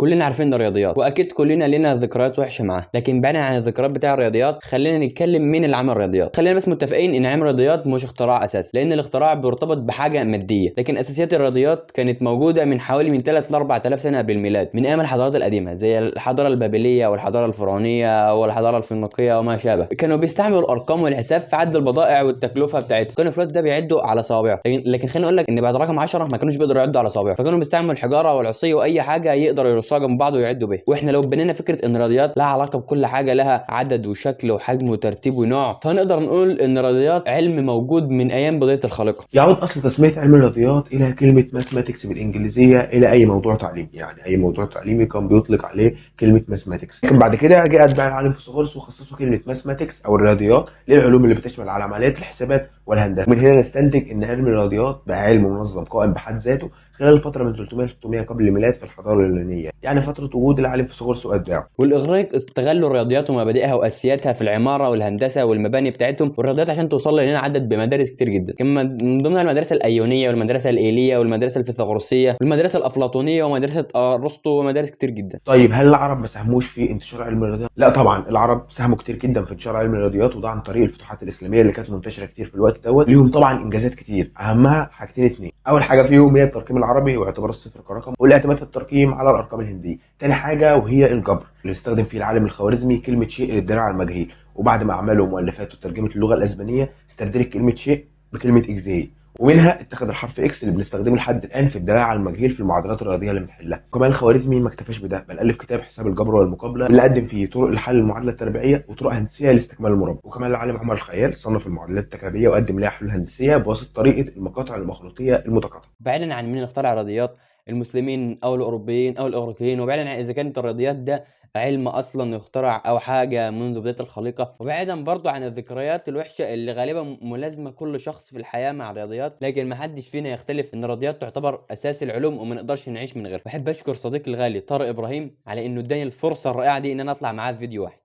كلنا عارفين الرياضيات، واكيد كلنا لنا ذكريات وحشه معاه، لكن بعيدا عن الذكريات بتاع الرياضيات خلينا نتكلم مين اللي عمل الرياضيات. خلينا بس متفقين ان علم الرياضيات مش اختراع اساسي، لان الاختراع بيرتبط بحاجه ماديه، لكن اساسيات الرياضيات كانت موجوده من حوالي 3 ل 4000 سنه قبل الميلاد، من ايام الحضارات القديمه زي الحضاره البابليه والحضاره الفرعونيه والحضاره الفينيقيه وما شابه. كانوا بيستعملوا الارقام والحساب في عد البضائع والتكلفه بتاعتهم، كانوا في الوقت ده بيعدوا على صوابعهم، لكن خلينا اقول لك ان بعد رقم 10 ما كانوش بيقدروا يعدوا على صوابعهم، فكانوا بيستعملوا الحجاره والعصي واي حاجه يقدروا يرصوها جنب بعض ويعدوا بيه. واحنا لو بنينا فكره ان الرياضيات لها علاقه بكل حاجه لها عدد وشكل وحجم وترتيب ونوع، فنقدر نقول ان الرياضيات علم موجود من ايام بدايه الخليقه. يعود أصل تسمية علم الرياضيات إلى كلمة ماثماتكس بالإنجليزية، إلى أي موضوع تعليمي، يعني أي موضوع تعليمي كان بيطلق عليه كلمة ماثماتكس. لكن بعد كده جاء أتباع العالم فيثاغورس وخصصوا كلمة ماثماتكس أو الرياضيات للعلوم اللي بتشمل على عمليات الحسابات والهندسة. ومن هنا نستنتج إن علم الرياضيات بقى علم منظم قائم بحد ذاته خلال الفترة من 300 ل 600 قبل الميلاد في الحضارة اليونانية، يعني فترة وجود العالم فيثاغورس وأتباعه. والاغريق استغلوا الرياضيات ومبادئها واساسياتها في العماره والهندسه والمباني بتاعتهم، والرياضيات عشان توصل لنا عدد بمدارس كتير جدا، كما من ضمنها المدرسه الايونيه والمدرسه الايليه والمدرسه الفيثاغورسيه والمدرسه الافلاطونيه ومدرسه ارسطو ومدارس كتير جدا. طيب هل العرب ما ساهموش في انتشار علم الرياضيات؟ لا طبعا، العرب ساهموا كتير جدا في انتشار علم الرياضيات، وده عن طريق الفتوحات الاسلاميه اللي كانت منتشره كتير في الوقت دوت. ليهم طبعا انجازات كتير، اهمها حاجتين اتنين. اول حاجه فيهم هي الترقيم العربي واعتبار الصفر كرقم، والاعتماد في الترقيم على الارقام الهنديه. تاني حاجه وهي الجبر اللي استخدم فيه العالم الخوارزمي كلمه شيء للدلاله على المجهول، وبعد ما اعملوا مؤلفات وترجمه اللغه الاسبانيه استبدلت كلمه شيء بكلمه اجزاء، ومنها اتخذ الحرف اكس اللي بنستخدمه لحد الان في الدلاله على المجهول في المعادلات الرياضيه اللي بنحلها. وكمان الخوارزمي ما اكتفاش بده، بل الف كتاب حساب الجبر والمقابله اللي قدم فيه طرق لحل المعادله التربيعيه وطرق هندسيه لاستكمال المربع. وكمان العالم عمر الخيال صنف المعادلات التكعيبيه وقدم لها حلول هندسيه بواسطه طريقه المقاطع المخروطيه المتقاطعه. بعيدا عن مين اللي اخترع الرياضيات، المسلمين او الاوروبيين او الاغريقيين، وبعيدا عن اذا كانت الرياضيات ده علم اصلا اخترع او حاجه منذ بدايه الخليقه، وبعيدا برضو عن الذكريات الوحشه اللي غالبا ملازمه كل شخص في الحياه مع الرياضيات، لكن ما حدش فينا يختلف ان الرياضيات تعتبر اساس العلوم وما نقدرش نعيش من غيرها. بحب اشكر صديقي الغالي طارق ابراهيم على انه اداني الفرصه الرائعه دي ان انا اطلع معاه في فيديو واحد.